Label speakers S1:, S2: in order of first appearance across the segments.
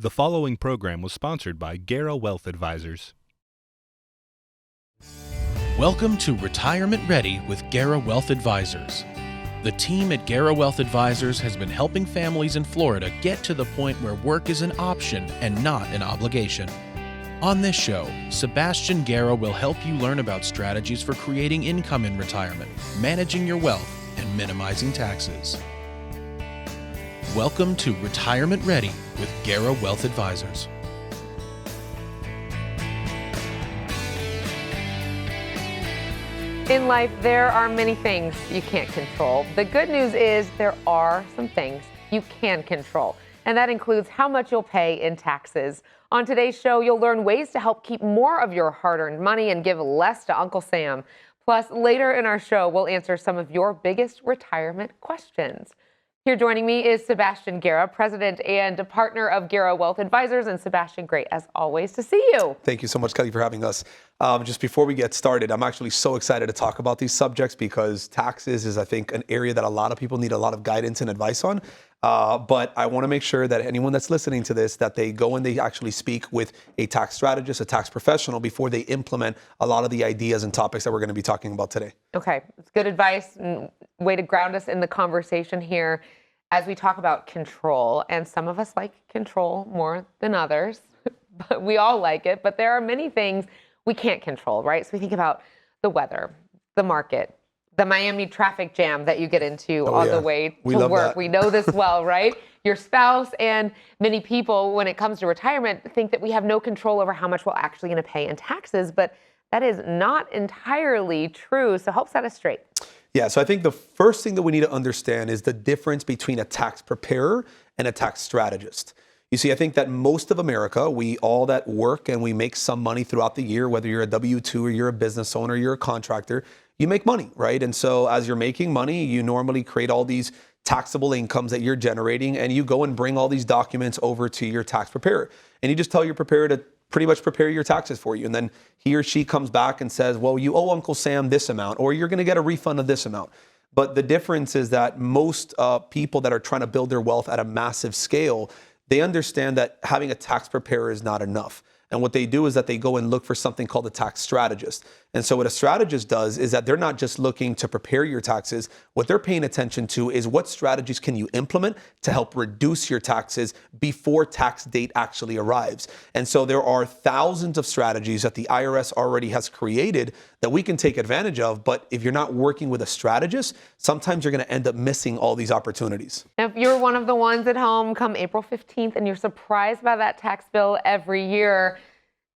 S1: The following program was sponsored by Guerra Wealth Advisors.
S2: Welcome to Retirement Ready with Guerra Wealth Advisors. The team at Guerra Wealth Advisors has been helping families in Florida get to the point where work is an option and not an obligation. On this show, Sebastian Guerra will help you learn about strategies for creating income in retirement, managing your wealth, and minimizing taxes. Welcome to Retirement Ready with Guerra Wealth Advisors.
S3: In life, there are many things you can't control. The good news is there are some things you can control, and that includes how much you'll pay in taxes. On today's show, you'll learn ways to help keep more of your hard-earned money and give less to Uncle Sam. Plus, later in our show, we'll answer some of your biggest retirement questions. Here joining me is Sebastian Guerra, president and partner of Guerra Wealth Advisors. And Sebastian, great as always to see you.
S4: Thank you so much, Kelly, for having us. Just before we get started, I'm actually so excited to talk about these subjects because taxes is, I think, an area that a lot of people need a lot of guidance and advice on. But I want to make sure that anyone that's listening to this, that they go and they actually speak with a tax strategist, a tax professional, before they implement a lot of the ideas and topics that we're going to be talking about today.
S3: Okay, it's good advice and way to ground us in the conversation here as we talk about control. And some of us like control more than others, but we all like it. But there are many things we can't control, right? So we think about the weather, the market, the Miami traffic jam that you get into the way to work. We know this well, right? Your spouse and many people, when it comes to retirement, think that we have no control over how much we're actually going to pay in taxes, but that is not entirely true. So help set us straight.
S4: Yeah, so I think the first thing that we need to understand is the difference between a tax preparer and a tax strategist. You see, I think that most of America, we all that work and we make some money throughout the year, whether you're a W-2 or you're a business owner, you're a contractor, you make money, right? And so as you're making money, you normally create all these taxable incomes that you're generating, and you go and bring all these documents over to your tax preparer. And you just tell your preparer to pretty much prepare your taxes for you. And then he or she comes back and says, well, you owe Uncle Sam this amount, or you're going to get a refund of this amount. But the difference is that most people that are trying to build their wealth at a massive scale, they understand that having a tax preparer is not enough. And what they do is that they go and look for something called a tax strategist. And so what a strategist does is that they're not just looking to prepare your taxes. What they're paying attention to is what strategies can you implement to help reduce your taxes before tax date actually arrives. And so there are thousands of strategies that the IRS already has created that we can take advantage of. But if you're not working with a strategist, sometimes you're going to end up missing all these opportunities.
S3: If you're one of the ones at home come April 15th and you're surprised by that tax bill every year,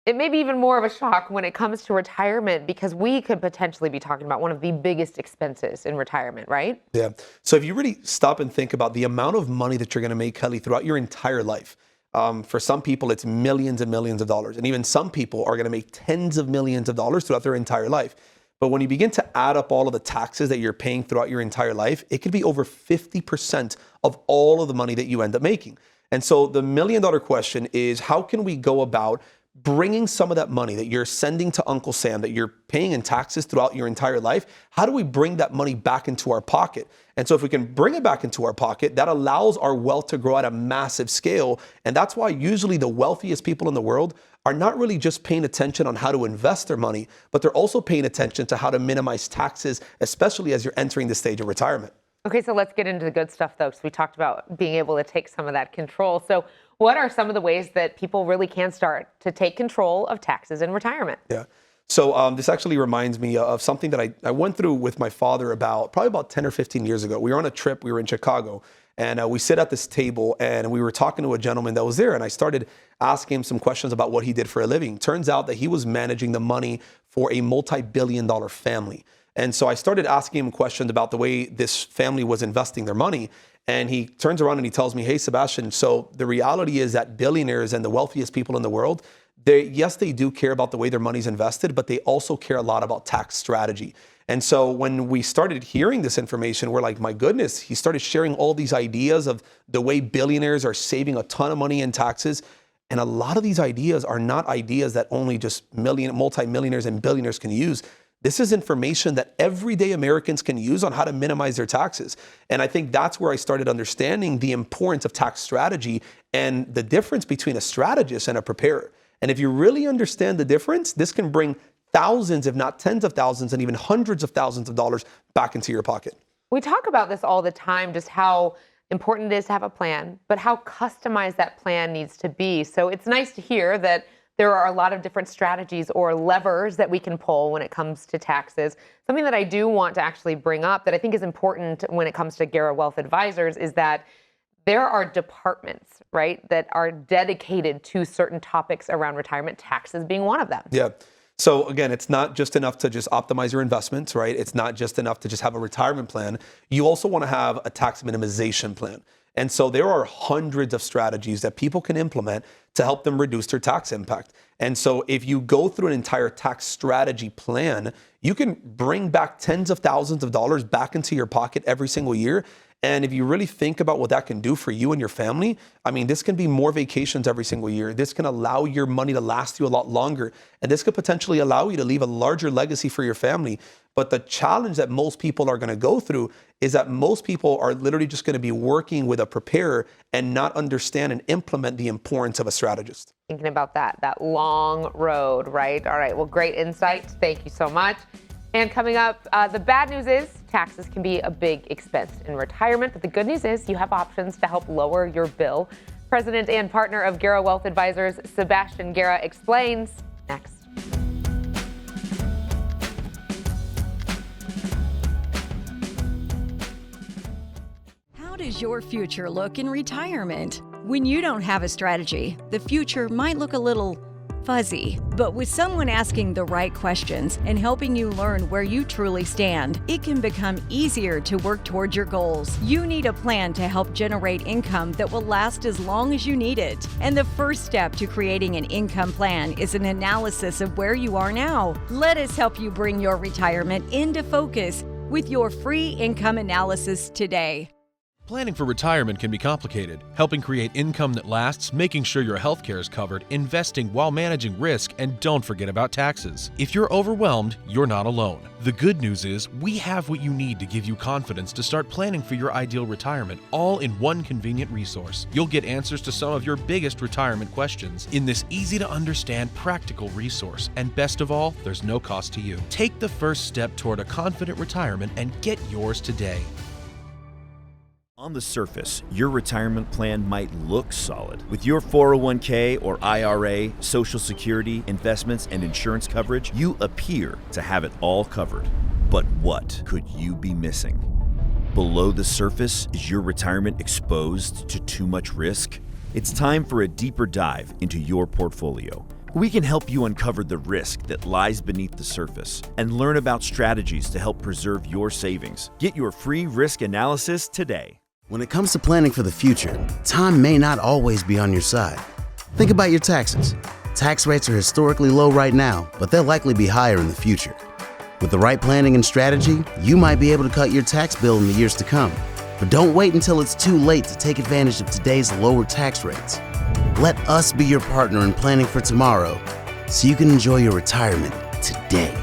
S3: it may be even more of a shock when it comes to retirement, because we could potentially be talking about one of the biggest expenses in retirement, right?
S4: Yeah. So if you really stop and think about the amount of money that you're going to make, Kelly, throughout your entire life, for some people, it's millions and millions of dollars. And even some people are going to make tens of millions of dollars throughout their entire life. But when you begin to add up all of the taxes that you're paying throughout your entire life, it could be over 50% of all of the money that you end up making. And so the $1 million question is, how can we go about bringing some of that money that you're sending to Uncle Sam, that you're paying in taxes throughout your entire life? How do we bring that money back into our pocket? And so if we can bring it back into our pocket, that allows our wealth to grow at a massive scale. And that's why usually the wealthiest people in the world are not really just paying attention on how to invest their money, but they're also paying attention to how to minimize taxes, especially as you're entering the stage of retirement.
S3: Okay, so let's get into the good stuff, though, because we talked about being able to take some of that control. So what are some of the ways that people really can start to take control of taxes in retirement?
S4: Yeah. So this actually reminds me of something that I went through with my father probably about 10 or 15 years ago. We were on a trip. We were in Chicago, and we sit at this table, and we were talking to a gentleman that was there, and I started asking him some questions about what he did for a living. Turns out that he was managing the money for a multi-billion-dollar family. And so I started asking him questions about the way this family was investing their money. And he turns around and he tells me, hey, Sebastian, so the reality is that billionaires and the wealthiest people in the world, they do care about the way their money's invested, but they also care a lot about tax strategy. And so when we started hearing this information, we're like, my goodness, he started sharing all these ideas of the way billionaires are saving a ton of money in taxes. And a lot of these ideas are not ideas that only just multi-millionaires and billionaires can use. This is information that everyday Americans can use on how to minimize their taxes. And I think that's where I started understanding the importance of tax strategy and the difference between a strategist and a preparer. And if you really understand the difference, this can bring thousands, if not tens of thousands, and even hundreds of thousands of dollars back into your pocket.
S3: We talk about this all the time, just how important it is to have a plan, but how customized that plan needs to be. So it's nice to hear that there are a lot of different strategies or levers that we can pull when it comes to taxes. Something that I do want to actually bring up that I think is important when it comes to Guerra Wealth Advisors is that there are departments, right, that are dedicated to certain topics around retirement, taxes being one of them.
S4: Yeah. So again, it's not just enough to just optimize your investments, right? It's not just enough to just have a retirement plan. You also want to have a tax minimization plan. And so there are hundreds of strategies that people can implement to help them reduce their tax impact. And so if you go through an entire tax strategy plan, you can bring back tens of thousands of dollars back into your pocket every single year. And if you really think about what that can do for you and your family, I mean, this can be more vacations every single year. This can allow your money to last you a lot longer. And this could potentially allow you to leave a larger legacy for your family. But the challenge that most people are going to go through is that most people are literally just going to be working with a preparer and not understand and implement the importance of a strategist.
S3: Thinking about that long road, right? All right, well, great insight. Thank you so much. And coming up, the bad news is taxes can be a big expense in retirement, but the good news is you have options to help lower your bill. President and partner of Guerra Wealth Advisors, Sebastian Guerra, explains next.
S5: How does your future look in retirement? When you don't have a strategy, the future might look a little fuzzy, but with someone asking the right questions and helping you learn where you truly stand, it can become easier to work toward your goals. You need a plan to help generate income that will last as long as you need it. And the first step to creating an income plan is an analysis of where you are now. Let us help you bring your retirement into focus with your free income analysis today.
S2: Planning for retirement can be complicated. Helping create income that lasts, making sure your health care is covered, investing while managing risk, and don't forget about taxes. If you're overwhelmed, you're not alone. The good news is we have what you need to give you confidence to start planning for your ideal retirement, all in one convenient resource. You'll get answers to some of your biggest retirement questions in this easy-to-understand, practical resource. And best of all, there's no cost to you. Take the first step toward a confident retirement and get yours today.
S6: On the surface, your retirement plan might look solid. With your 401k or IRA, Social Security, investments, and insurance coverage, you appear to have it all covered. But what could you be missing? Below the surface, is your retirement exposed to too much risk? It's time for a deeper dive into your portfolio. We can help you uncover the risk that lies beneath the surface and learn about strategies to help preserve your savings. Get your free risk analysis today.
S7: When it comes to planning for the future, time may not always be on your side. Think about your taxes. Tax rates are historically low right now, but they'll likely be higher in the future. With the right planning and strategy, you might be able to cut your tax bill in the years to come. But don't wait until it's too late to take advantage of today's lower tax rates. Let us be your partner in planning for tomorrow, so you can enjoy your retirement today.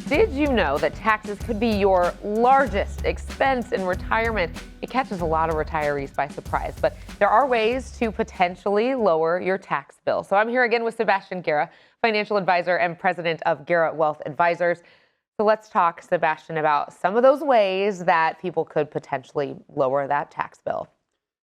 S3: Did you know that taxes could be your largest expense in retirement? It catches a lot of retirees by surprise, but there are ways to potentially lower your tax bill. So I'm here again with Sebastian Guerra, financial advisor and president of Guerra Wealth Advisors. So let's talk, Sebastian, about some of those ways that people could potentially lower that tax bill.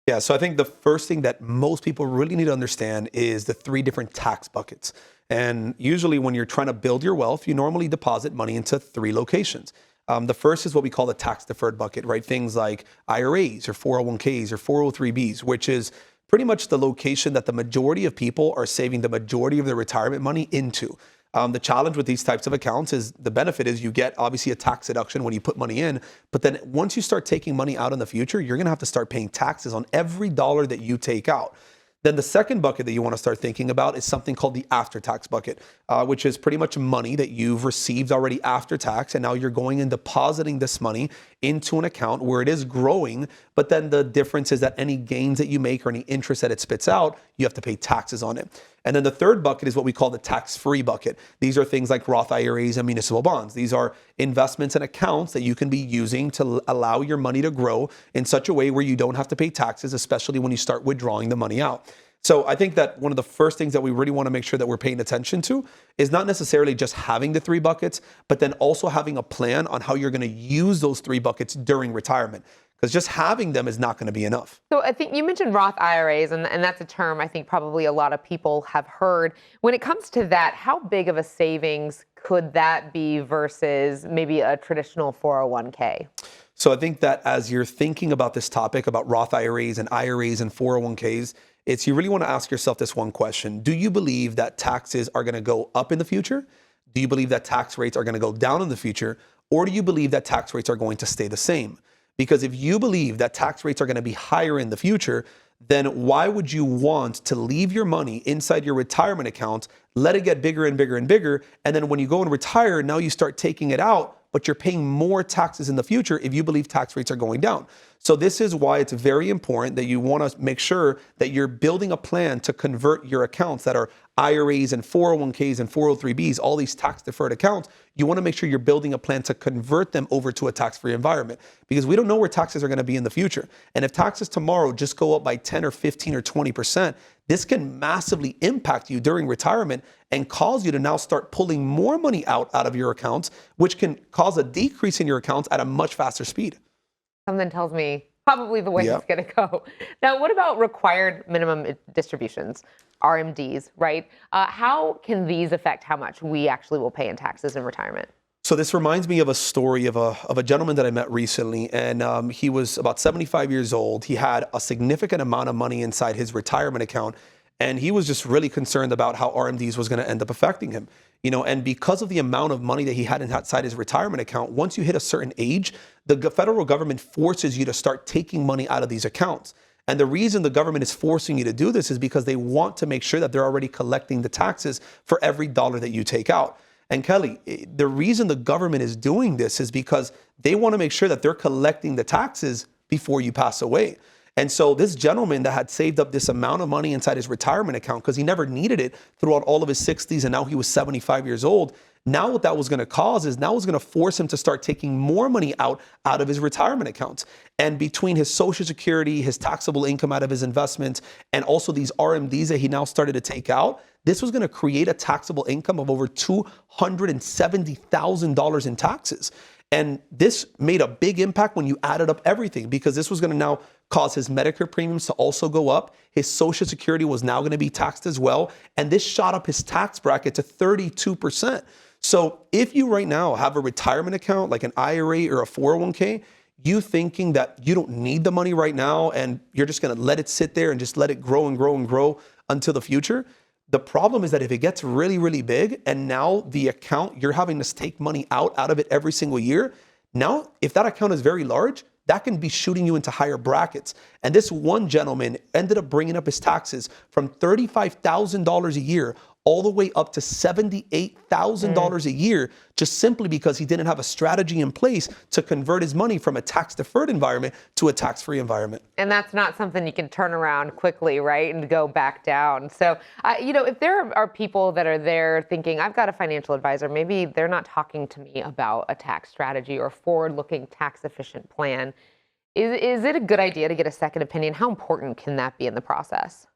S4: Yeah, so I think the first thing that most people really need to understand is the three different tax buckets. And usually when you're trying to build your wealth, you normally deposit money into three locations. The first is what we call the tax-deferred bucket, right? Things like IRAs or 401ks or 403bs, which is pretty much the location that the majority of people are saving the majority of their retirement money into. The challenge with these types of accounts is the benefit is you get obviously a tax deduction when you put money in, but then once you start taking money out in the future, you're gonna have to start paying taxes on every dollar that you take out. Then the second bucket that you want to start thinking about is something called the after-tax bucket, which is pretty much money that you've received already after tax, and now you're going and depositing this money into an account where it is growing, but then the difference is that any gains that you make or any interest that it spits out, you have to pay taxes on it. And then the third bucket is what we call the tax-free bucket. These are things like Roth IRAs and municipal bonds. These are investments and accounts that you can be using to allow your money to grow in such a way where you don't have to pay taxes, especially when you start withdrawing the money out. So I think that one of the first things that we really want to make sure that we're paying attention to is not necessarily just having the three buckets, but then also having a plan on how you're going to use those three buckets during retirement. Because just having them is not going to be enough.
S3: So I think you mentioned Roth IRAs, and that's a term I think probably a lot of people have heard. When it comes to that, how big of a savings could that be versus maybe a traditional 401k?
S4: So I think that as you're thinking about this topic, about Roth IRAs and 401ks, you really want to ask yourself this one question. Do you believe that taxes are going to go up in the future? Do you believe that tax rates are going to go down in the future? Or do you believe that tax rates are going to stay the same? Because if you believe that tax rates are going to be higher in the future, then why would you want to leave your money inside your retirement account, let it get bigger and bigger and bigger, and then when you go and retire, now you start taking it out, but you're paying more taxes in the future if you believe tax rates are going down. So this is why it's very important that you want to make sure that you're building a plan to convert your accounts that are IRAs and 401ks and 403bs, all these tax-deferred accounts. You want to make sure you're building a plan to convert them over to a tax-free environment, because we don't know where taxes are going to be in the future. And if taxes tomorrow just go up by 10 or 15 or 20%, this can massively impact you during retirement and cause you to now start pulling more money out of your accounts, which can cause a decrease in your accounts at a much faster speed.
S3: Something tells me probably the way it's going to go. Now, what about required minimum distributions, RMDs, right? How can these affect how much we actually will pay in taxes in retirement?
S4: So this reminds me of a story of a gentleman that I met recently, and he was about 75 years old. He had a significant amount of money inside his retirement account, and he was just really concerned about how RMDs was going to end up affecting him. And because of the amount of money that he had inside his retirement account, once you hit a certain age, the federal government forces you to start taking money out of these accounts. And the reason the government is forcing you to do this is because they want to make sure that they're already collecting the taxes for every dollar that you take out. And Kelly, the reason the government is doing this is because they want to make sure that they're collecting the taxes before you pass away. And so this gentleman that had saved up this amount of money inside his retirement account, because he never needed it throughout all of his 60s, and now he was 75 years old. Now what that was going to cause is now it's going to force him to start taking more money out of his retirement accounts. And between his Social Security, his taxable income out of his investments, and also these RMDs that he now started to take out, this was going to create a taxable income of over $270,000 in taxes. And this made a big impact when you added up everything, because this was going to now cause his Medicare premiums to also go up. His Social Security was now going to be taxed as well. And this shot up his tax bracket to 32%. So if you right now have a retirement account like an IRA or a 401k, you thinking that you don't need the money right now and you're just going to let it sit there and just let it grow and grow and grow until the future. The problem is that if it gets really, really big and now the account, you're having to take money out of it every single year. Now, if that account is very large, that can be shooting you into higher brackets. And this one gentleman ended up bringing up his taxes from $35,000 a year all the way up to $78,000 a year, just simply because he didn't have a strategy in place to convert his money from a tax-deferred environment to a tax-free environment.
S3: And that's not something you can turn around quickly, right, and go back down. So, if there are people that are there thinking, I've got a financial advisor, maybe they're not talking to me about a tax strategy or forward-looking tax-efficient plan. Is it a good idea to get a second opinion? How important can that be in the process?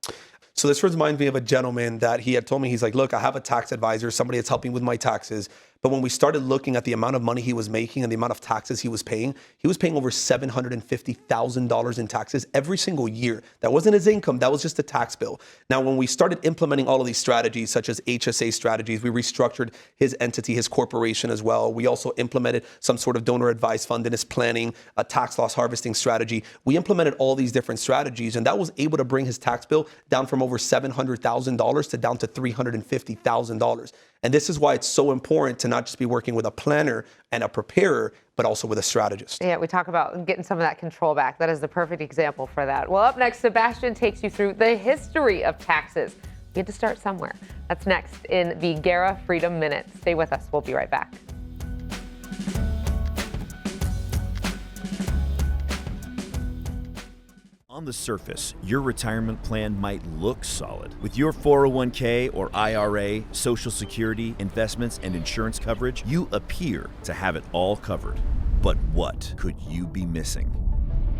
S4: So this reminds me of a gentleman that he had told me, he's like, look, I have a tax advisor, somebody that's helping with my taxes. But when we started looking at the amount of money he was making and the amount of taxes he was paying over $750,000 in taxes every single year. That wasn't his income. That was just a tax bill. Now, when we started implementing all of these strategies, such as HSA strategies, we restructured his entity, his corporation as well. We also implemented some sort of donor advised fund in his planning, a tax loss harvesting strategy. We implemented all these different strategies, and that was able to bring his tax bill down from over $700,000 to down to $350,000. And this is why it's so important to not just be working with a planner and a preparer, but also with a strategist.
S3: Yeah, we talk about getting some of that control back. That is the perfect example for that. Well, up next, Sebastian takes you through the history of taxes. We had to start somewhere. That's next in the Guerra Freedom Minute. Stay with us. We'll be right back.
S6: On the surface, your retirement plan might look solid. With your 401k or IRA, Social Security, investments, and insurance coverage, you appear to have it all covered. But what could you be missing?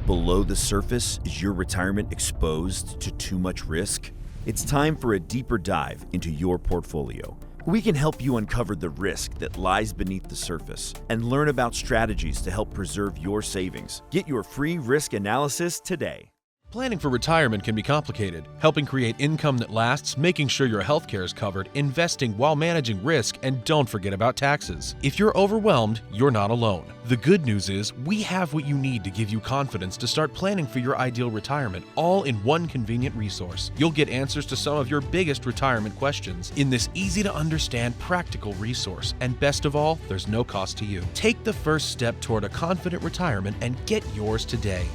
S6: Below the surface, is your retirement exposed to too much risk? It's time for a deeper dive into your portfolio. We can help you uncover the risk that lies beneath the surface and learn about strategies to help preserve your savings. Get your free risk analysis today.
S2: Planning for retirement can be complicated. Helping create income that lasts, making sure your healthcare is covered, investing while managing risk, and don't forget about taxes. If you're overwhelmed, you're not alone. The good news is we have what you need to give you confidence to start planning for your ideal retirement, all in one convenient resource. You'll get answers to some of your biggest retirement questions in this easy-to-understand, practical resource. And best of all, there's no cost to you. Take the first step toward a confident retirement and get yours today.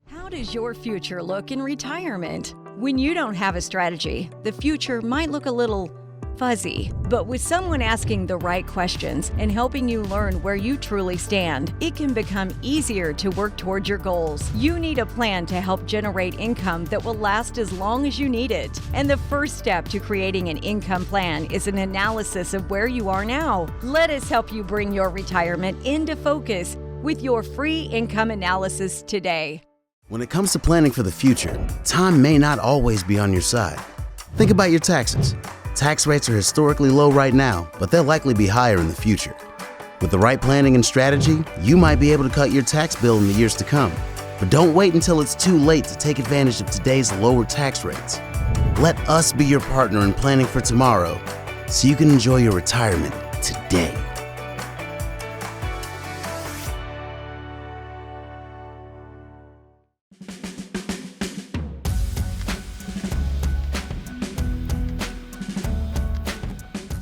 S5: How does your future look in retirement? When you don't have a strategy, the future might look a little fuzzy. But with someone asking the right questions and helping you learn where you truly stand, it can become easier to work towards your goals. You need a plan to help generate income that will last as long as you need it. And the first step to creating an income plan is an analysis of where you are now. Let us help you bring your retirement into focus with your free income analysis today.
S7: When it comes to planning for the future, time may not always be on your side. Think about your taxes. Tax rates are historically low right now, but they'll likely be higher in the future. With the right planning and strategy, you might be able to cut your tax bill in the years to come. But don't wait until it's too late to take advantage of today's lower tax rates. Let us be your partner in planning for tomorrow, so you can enjoy your retirement today.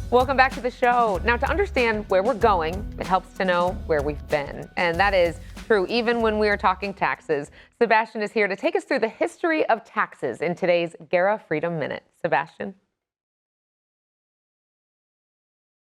S3: Welcome back to the show. Now, to understand where we're going, it helps to know where we've been. And that is true even when we are talking taxes. Sebastian is here to take us through the history of taxes in today's Guerra Freedom Minute. Sebastian.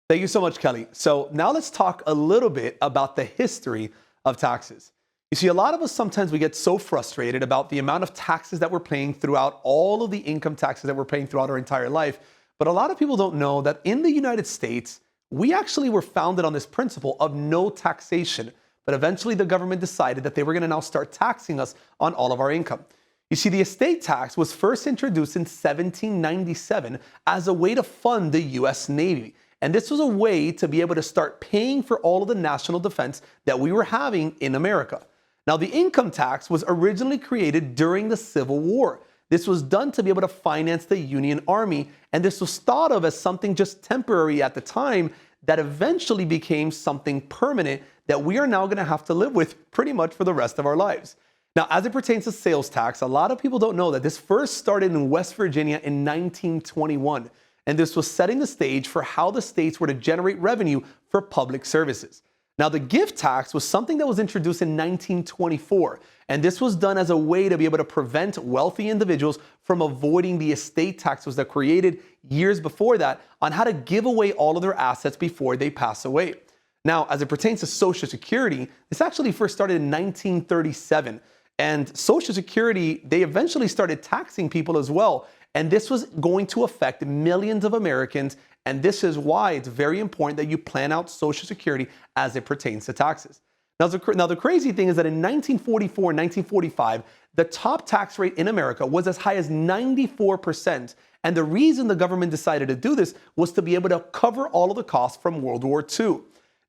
S4: Thank you so much, Kelly. So now let's talk a little bit about the history of taxes. You see, a lot of us sometimes we get so frustrated about the amount of taxes that we're paying throughout all of the income taxes that we're paying throughout our entire life. But a lot of people don't know that in the United States, we actually were founded on this principle of no taxation. But eventually the government decided that they were going to now start taxing us on all of our income. You see, the estate tax was first introduced in 1797 as a way to fund the U.S. Navy. And this was a way to be able to start paying for all of the national defense that we were having in America. Now, the income tax was originally created during the Civil War. This was done to be able to finance the Union Army, and this was thought of as something just temporary at the time that eventually became something permanent that we are now going to have to live with pretty much for the rest of our lives. Now, as it pertains to sales tax, a lot of people don't know that this first started in West Virginia in 1921, and this was setting the stage for how the states were to generate revenue for public services. Now, the gift tax was something that was introduced in 1924, and this was done as a way to be able to prevent wealthy individuals from avoiding the estate taxes that were created years before that on how to give away all of their assets before they pass away. Now, as it pertains to Social Security, this actually first started in 1937, and Social Security, they eventually started taxing people as well, and this was going to affect millions of Americans. And this is why it's very important that you plan out Social Security as it pertains to taxes. Now, the crazy thing is that in 1944 and 1945, the top tax rate in America was as high as 94%. And the reason the government decided to do this was to be able to cover all of the costs from World War II.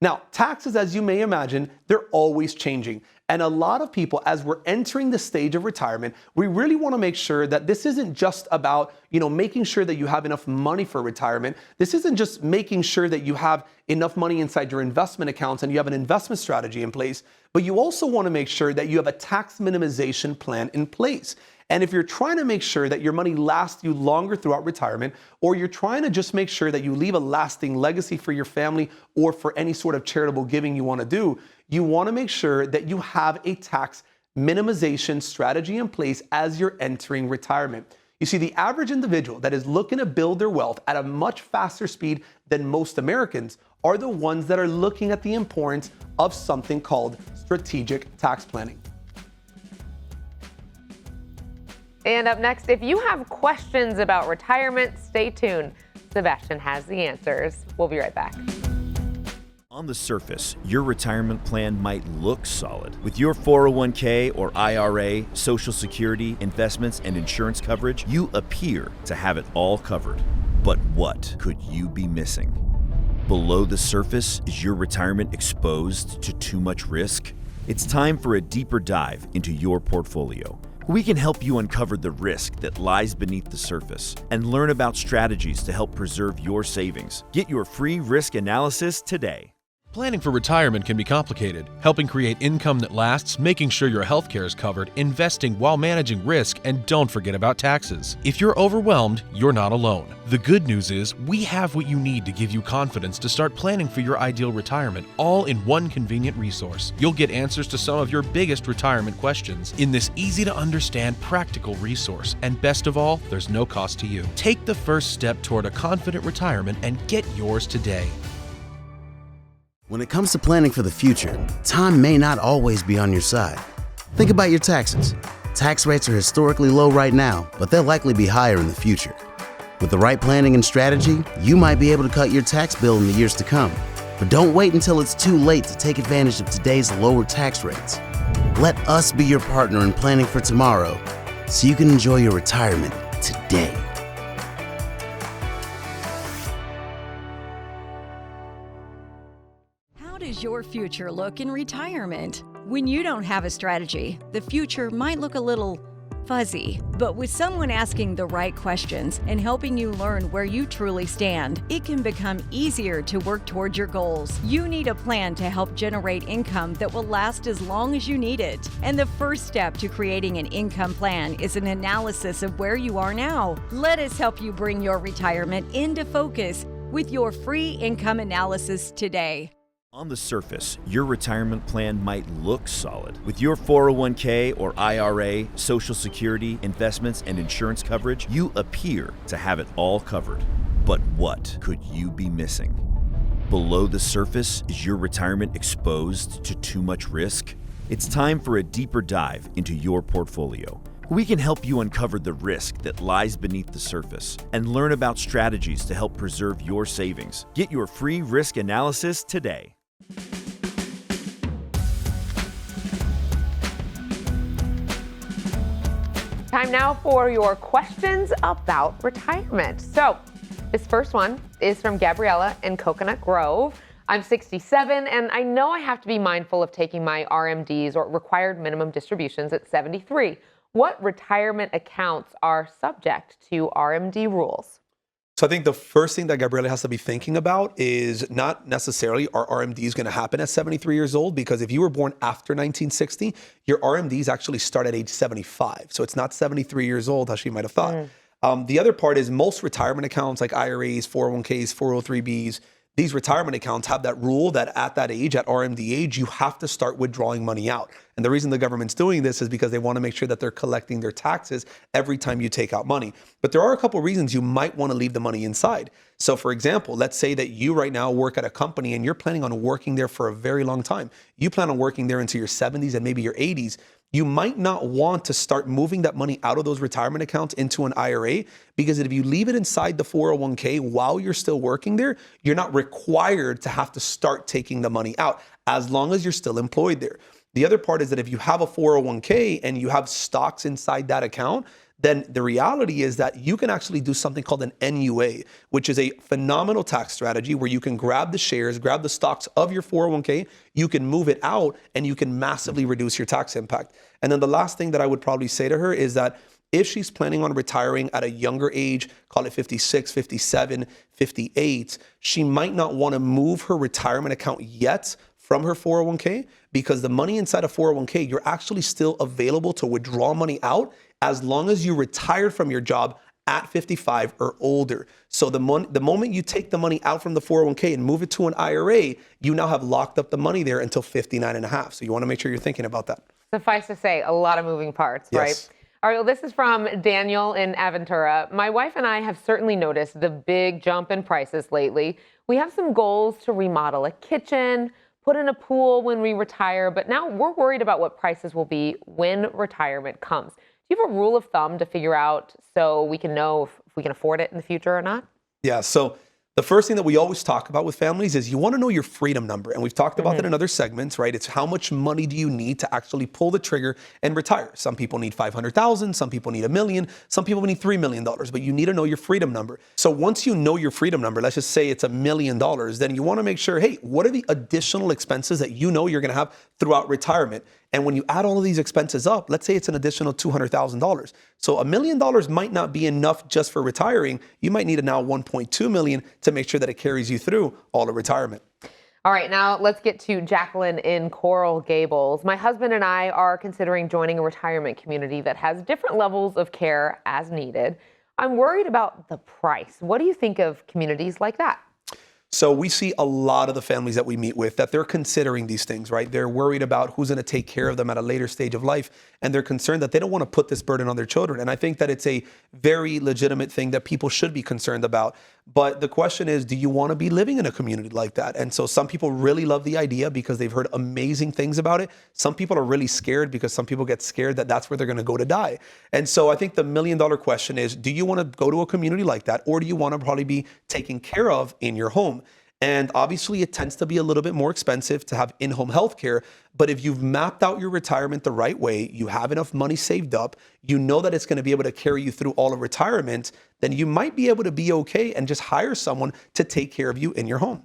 S4: Now, taxes, as you may imagine, they're always changing. And a lot of people, as we're entering the stage of retirement, we really want to make sure that this isn't just about, making sure that you have enough money for retirement. This isn't just making sure that you have enough money inside your investment accounts and you have an investment strategy in place, but you also want to make sure that you have a tax minimization plan in place. And if you're trying to make sure that your money lasts you longer throughout retirement, or you're trying to just make sure that you leave a lasting legacy for your family or for any sort of charitable giving you want to do, you want to make sure that you have a tax minimization strategy in place as you're entering retirement. You see, the average individual that is looking to build their wealth at a much faster speed than most Americans are the ones that are looking at the importance of something called strategic tax planning.
S3: And up next, if you have questions about retirement, stay tuned. Sebastian has the answers. We'll be right back.
S6: On the surface, your retirement plan might look solid. With your 401k or IRA, Social Security, investments, and insurance coverage, you appear to have it all covered. But what could you be missing? Below the surface, is your retirement exposed to too much risk? It's time for a deeper dive into your portfolio. We can help you uncover the risk that lies beneath the surface and learn about strategies to help preserve your savings. Get your free risk analysis today.
S2: Planning for retirement can be complicated. Helping create income that lasts, making sure your health care is covered, investing while managing risk, and don't forget about taxes. If you're overwhelmed, you're not alone. The good news is we have what you need to give you confidence to start planning for your ideal retirement, all in one convenient resource. You'll get answers to some of your biggest retirement questions in this easy-to-understand, practical resource. And best of all, there's no cost to you. Take the first step toward a confident retirement and get yours today.
S7: When it comes to planning for the future, time may not always be on your side. Think about your taxes. Tax rates are historically low right now, but they'll likely be higher in the future. With the right planning and strategy, you might be able to cut your tax bill in the years to come. But don't wait until it's too late to take advantage of today's lower tax rates. Let us be your partner in planning for tomorrow, so you can enjoy your retirement today.
S5: How does your future look in retirement? When you don't have a strategy, the future might look a little fuzzy. But with someone asking the right questions and helping you learn where you truly stand, it can become easier to work toward your goals. You need a plan to help generate income that will last as long as you need it. And the first step to creating an income plan is an analysis of where you are now. Let us help you bring your retirement into focus with your free income analysis today.
S6: On the surface, your retirement plan might look solid. With your 401k or IRA, Social Security, investments, and insurance coverage, you appear to have it all covered. But what could you be missing? Below the surface, is your retirement exposed to too much risk? It's time for a deeper dive into your portfolio. We can help you uncover the risk that lies beneath the surface and learn about strategies to help preserve your savings. Get your free risk analysis today.
S3: Time now for your questions about retirement. So this first one is from Gabriella in Coconut Grove. I'm 67 and I know I have to be mindful of taking my RMDs or required minimum distributions at 73. What retirement accounts are subject to RMD rules?
S4: So I think the first thing that Gabriella has to be thinking about is not necessarily are RMDs going to happen at 73 years old, because if you were born after 1960, your RMDs actually start at age 75. So it's not 73 years old, as she might have thought. The other part is most retirement accounts like IRAs, 401ks, 403bs, these retirement accounts have that rule that at that age, at RMD age, you have to start withdrawing money out. And the reason the government's doing this is because they want to make sure that they're collecting their taxes every time you take out money. But there are a couple reasons you might want to leave the money inside. So for example, let's say that you right now work at a company and you're planning on working there for a very long time. You plan on working there into your 70s and maybe your 80s. You might not want to start moving that money out of those retirement accounts into an IRA, because if you leave it inside the 401k while you're still working there, you're not required to have to start taking the money out as long as you're still employed there. The other part is that if you have a 401k and you have stocks inside that account, then the reality is that you can actually do something called an NUA, which is a phenomenal tax strategy where you can grab the shares, grab the stocks of your 401k, you can move it out, and you can massively reduce your tax impact. And then the last thing that I would probably say to her is that if she's planning on retiring at a younger age, call it 56, 57, 58, she might not want to move her retirement account yet from her 401k, because the money inside a 401k, you're actually still available to withdraw money out as long as you retired from your job at 55 or older. So the moment you take the money out from the 401k and move it to an IRA, you now have locked up the money there until 59 and a half. So you want to make sure you're thinking about that.
S3: Suffice to say, a lot of moving parts,
S4: Yes.
S3: right? All right, well, this is from Daniel in Aventura. My wife and I have certainly noticed the big jump in prices lately. We have some goals to remodel a kitchen, put in a pool when we retire, but now we're worried about what prices will be when retirement comes. Do you have a rule of thumb to figure out so we can know if we can afford it in the future or not?
S4: Yeah. So the first thing that we always talk about with families is you want to know your freedom number. And we've talked about that in other segments, right? It's how much money do you need to actually pull the trigger and retire? Some people need 500,000, some people need $1 million, some people need $3 million, but you need to know your freedom number. So once you know your freedom number, let's just say it's $1 million, then you want to make sure, hey, what are the additional expenses that you know you're going to have throughout retirement? And when you add all of these expenses up, let's say it's an additional $200,000. So $1 million might not be enough just for retiring. You might need now $1.2 million to make sure that it carries you through all of retirement.
S3: All right, now let's get to Jacqueline in Coral Gables. My husband and I are considering joining a retirement community that has different levels of care as needed. I'm worried about the price. What do you think of communities like that?
S4: So we see a lot of the families that we meet with that they're considering these things, right? They're worried about who's going to take care of them at a later stage of life. And they're concerned that they don't want to put this burden on their children. And I think that it's a very legitimate thing that people should be concerned about. But the question is, do you want to be living in a community like that? And so some people really love the idea because they've heard amazing things about it. Some people are really scared because some people get scared that that's where they're going to go to die. And so I think the $1 million question is, do you want to go to a community like that? Or do you want to probably be taken care of in your home? And obviously, it tends to be a little bit more expensive to have in-home healthcare. But if you've mapped out your retirement the right way, you have enough money saved up, you know that it's going to be able to carry you through all of retirement, then you might be able to be okay and just hire someone to take care of you in your home.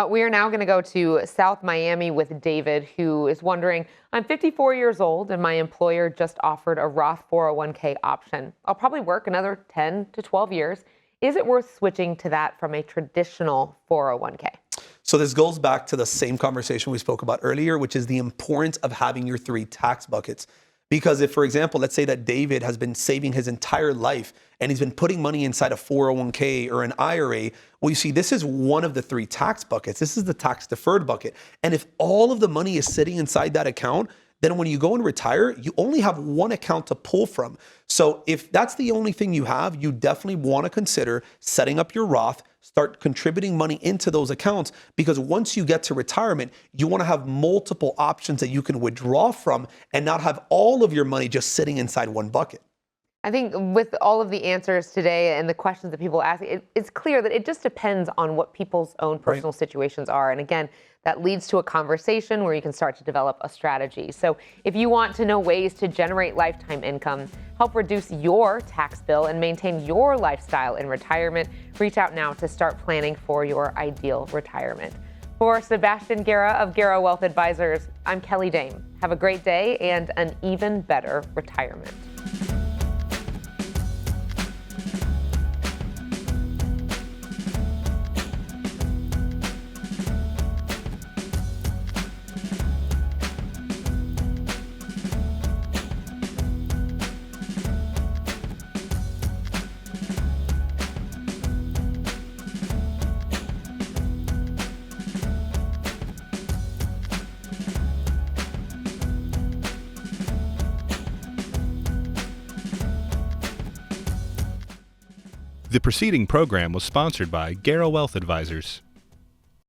S3: We are now going to go to South Miami with David, who is wondering, I'm 54 years old and my employer just offered a Roth 401k option. I'll probably work another 10 to 12 years. Is it worth switching to that from a traditional 401k?
S4: So this goes back to the same conversation we spoke about earlier, which is the importance of having your 3 tax buckets. Because if, for example, let's say that David has been saving his entire life and he's been putting money inside a 401k or an IRA, well, you see, this is one of the 3 tax buckets. This is the tax-deferred bucket. And if all of the money is sitting inside that account, then when you go and retire, you only have one account to pull from. So if that's the only thing you have, you definitely want to consider setting up your Roth, start contributing money into those accounts, because once you get to retirement, you want to have multiple options that you can withdraw from and not have all of your money just sitting inside one bucket.
S3: I think with all of the answers today and the questions that people ask, it's clear that it just depends on what people's own personal situations are. And again, that leads to a conversation where you can start to develop a strategy. So if you want to know ways to generate lifetime income, help reduce your tax bill, and maintain your lifestyle in retirement, reach out now to start planning for your ideal retirement. For Sebastian Guerra of Guerra Wealth Advisors, I'm Kelli Dame. Have a great day and an even better retirement.
S1: The preceding program was sponsored by Guerra Wealth Advisors.